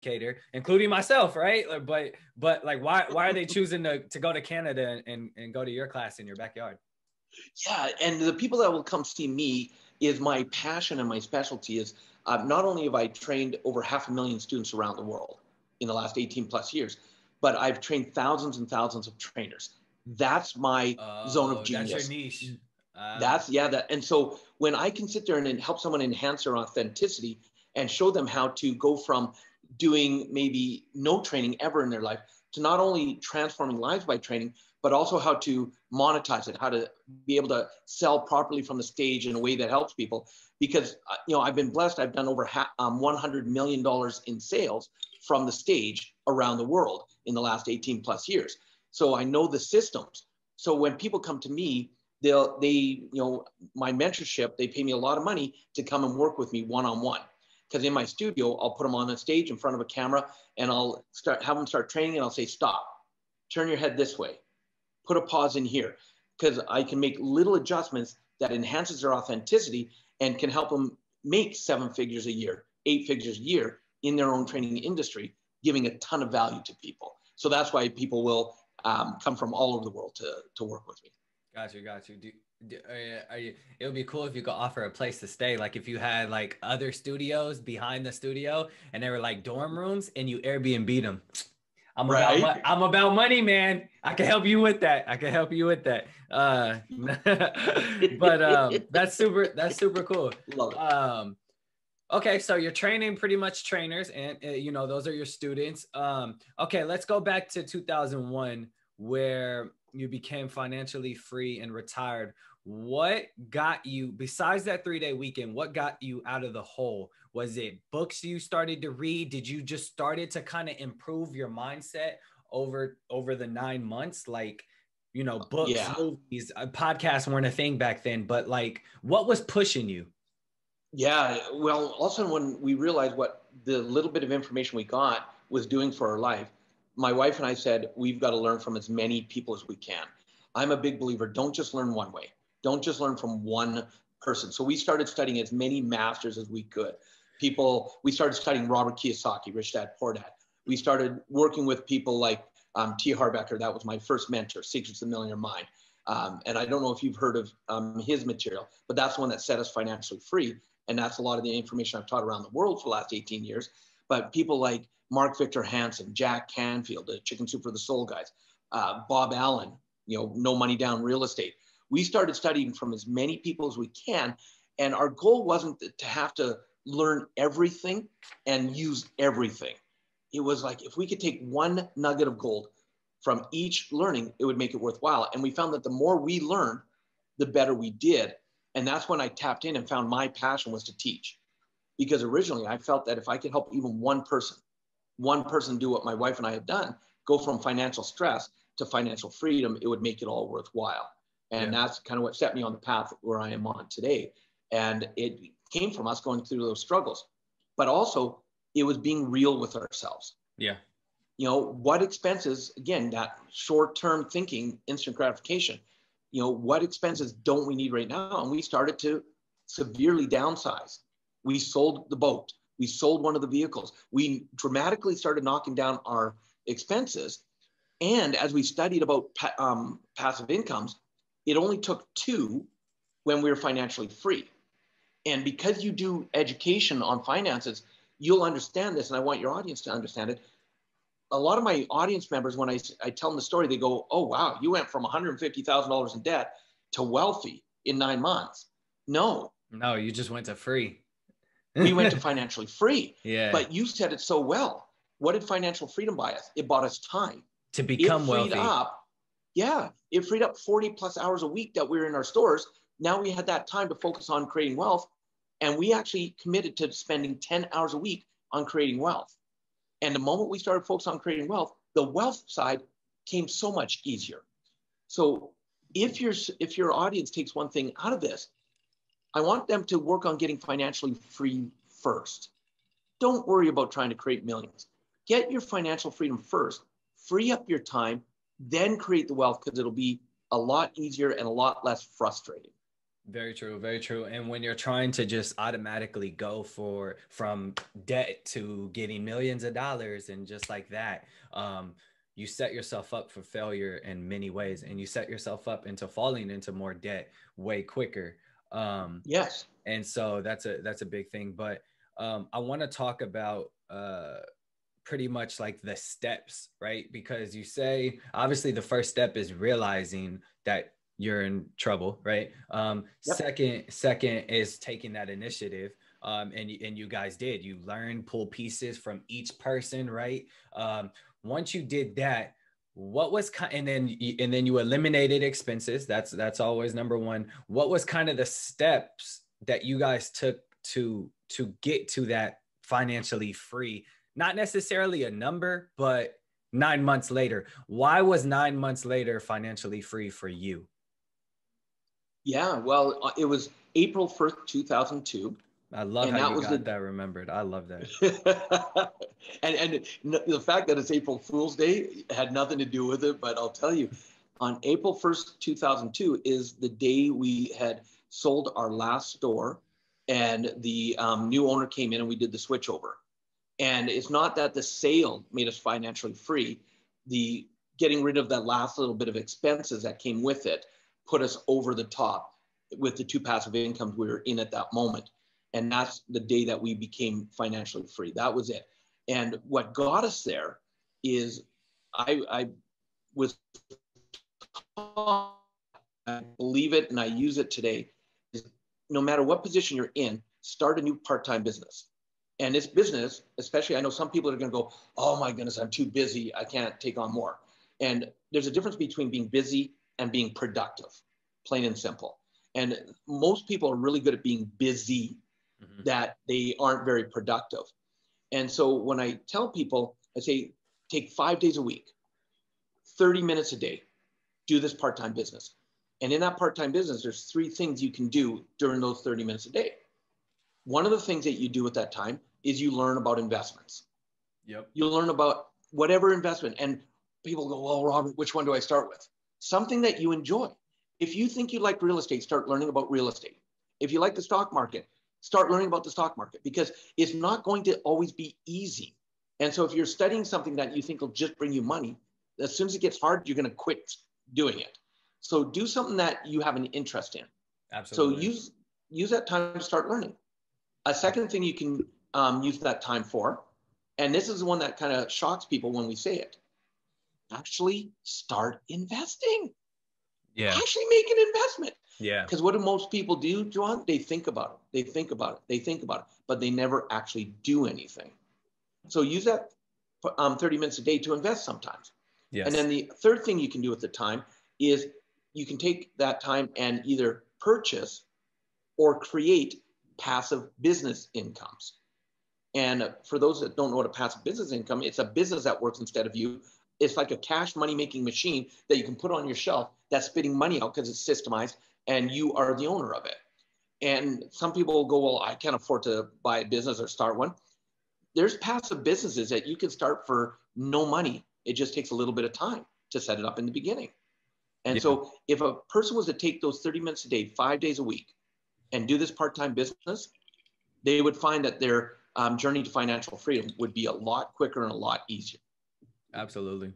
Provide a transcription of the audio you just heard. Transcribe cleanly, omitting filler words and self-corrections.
educator, including myself, right? But like, why are they choosing to go to Canada and go to your class in your backyard? Yeah, and the people that will come see me is my passion, and my specialty is not only have I trained over 500,000 students around the world in the last 18 plus years, but I've trained thousands and thousands of trainers. That's my zone of genius. That's your niche. And so when I can sit there and help someone enhance their authenticity and show them how to go from doing maybe no training ever in their life to not only transforming lives by training, but also how to monetize it, how to be able to sell properly from the stage in a way that helps people. Because, I've been blessed. I've done over $100 million in sales from the stage around the world in the last 18 plus years. So I know the systems. So when people come to me, my mentorship, they pay me a lot of money to come and work with me one-on-one. Because in my studio, I'll put them on a stage in front of a camera and I'll have them start training, and I'll say, stop, turn your head this way, put a pause in here, because I can make little adjustments that enhances their authenticity and can help them make 7 figures a year, 8 figures a year in their own training industry, giving a ton of value to people. So that's why people will come from all over the world to work with me. Got you. It would be cool if you could offer a place to stay. Like if you had like other studios behind the studio and they were like dorm rooms and you Airbnb them. I'm about money, man. I can help you with that. But that's super cool. Love it. Okay, so you're training pretty much trainers, and those are your students. Okay, let's go back to 2001 where you became financially free and retired. What got you, besides that 3-day weekend, what got you out of the hole? Was it books you started to read? Did you just started to kind of improve your mindset over the 9 months? Like, books, movies, podcasts weren't a thing back then, but like, what was pushing you? Yeah, well, also when we realized what the little bit of information we got was doing for our life, my wife and I said, we've got to learn from as many people as we can. I'm a big believer, don't just learn one way. Don't just learn from one person. So we started studying as many masters as we could. We started studying Robert Kiyosaki, Rich Dad, Poor Dad. We started working with people like T. Harbecker. That was my first mentor, Secrets of the Millionaire Mind. And I don't know if you've heard of his material, but that's the one that set us financially free. And that's a lot of the information I've taught around the world for the last 18 years. But people like Mark Victor Hansen, Jack Canfield, the Chicken Soup for the Soul guys, Bob Allen, No Money Down Real Estate. We started studying from as many people as we can. And our goal wasn't to have to learn everything and use everything. It was like, if we could take one nugget of gold from each learning, it would make it worthwhile. And we found that the more we learned, the better we did. And that's when I tapped in and found my passion was to teach. Because originally I felt that if I could help even one person do what my wife and I have done, go from financial stress to financial freedom, it would make it all worthwhile. And that's kind of what set me on the path where I am on today. And it came from us going through those struggles, but also it was being real with ourselves. Yeah. What expenses, again, that short-term thinking, instant gratification, what expenses don't we need right now? And we started to severely downsize. We sold the boat. We sold one of the vehicles. We dramatically started knocking down our expenses. And as we studied about passive incomes, it only took 2 when we were financially free. And because you do education on finances, you'll understand this. And I want your audience to understand it. A lot of my audience members, when I tell them the story, they go, oh, wow, you went from $150,000 in debt to wealthy in 9 months. No, you just went to free. We went to financially free. Yeah. But you said it so well. What did financial freedom buy us? It bought us time. To become wealthy. It freed up 40 plus hours a week that we were in our stores. Now we had that time to focus on creating wealth. And we actually committed to spending 10 hours a week on creating wealth. And the moment we started focusing on creating wealth, the wealth side came so much easier. So if your audience takes one thing out of this, I want them to work on getting financially free first. Don't worry about trying to create millions. Get your financial freedom first. Free up your time, then create the wealth, because it'll be a lot easier and a lot less frustrating. Very true, very true. And when you're trying to just automatically go from debt to getting millions of dollars and just like that, you set yourself up for failure in many ways, and you set yourself up into falling into more debt way quicker. Yes. And so that's a big thing. But I want to talk about pretty much like the steps, right? Because you say obviously the first step is realizing that you're in trouble, right? Yep. Second is taking that initiative. And you guys did. You learned, pull pieces from each person, right? Once you did that, what was and then you eliminated expenses. That's always number one. What was kind of the steps that you guys took to get to that financially free? Not necessarily a number, but 9 months later. Why was 9 months later financially free for you? Yeah, well, it was April 1st, 2002. I love And how that you was got that remembered. I love that. and the fact that it's April Fool's Day had nothing to do with it, but I'll tell you, on April 1st, 2002 is the day we had sold our last store, and the new owner came in and we did the switchover. And it's not that the sale made us financially free. The getting rid of that last little bit of expenses that came with it put us over the top with the two passive incomes we were in at that moment. And that's the day that we became financially free. That was it. And what got us there is I was taught, I believe it and I use it today, is no matter what position you're in, start a new part-time business. And this business, especially, I know some people are going to go, oh my goodness, I'm too busy. I can't take on more. And there's a difference between being busy and being productive, plain and simple. And most people are really good at being busy, that they aren't very productive. And so when I tell people, I say, take 5 days a week, 30 minutes a day, do this part-time business. And in that part-time business, there's 3 things you can do during those 30 minutes a day. One of the things that you do at that time is you learn about investments. Yep. You learn about whatever investment. And people go, well, Robert, which one do I start with? Something that you enjoy. If you think you like real estate, start learning about real estate. If you like the stock market, start learning about the stock market, because it's not going to always be easy. And so if you're studying something that you think will just bring you money, as soon as it gets hard, you're going to quit doing it. So do something that you have an interest in. Absolutely. So use that time to start learning. A second thing you can use that time for, and this is the one that kind of shocks people when we say it, actually start investing. Yeah. Actually make an investment. Yeah. Because what do most people do, Juwan? They think about it. They think about it. They think about it, but they never actually do anything. So use that 30 minutes a day to invest sometimes. Yes. And then the third thing you can do at the time is you can take that time and either purchase or create passive business incomes. And for those that don't know what a passive business income, it's a business that works instead of you. It's like a cash money making machine that you can put on your shelf that's spitting money out because it's systemized and you are the owner of it. And some people will go, well, I can't afford to buy a business or start one. There's passive businesses that you can start for no money. It just takes a little bit of time to set it up in the beginning. And so if a person was to take those 30 minutes a day, 5 days a week, and do this part-time business, they would find that their journey to financial freedom would be a lot quicker and a lot easier. Absolutely.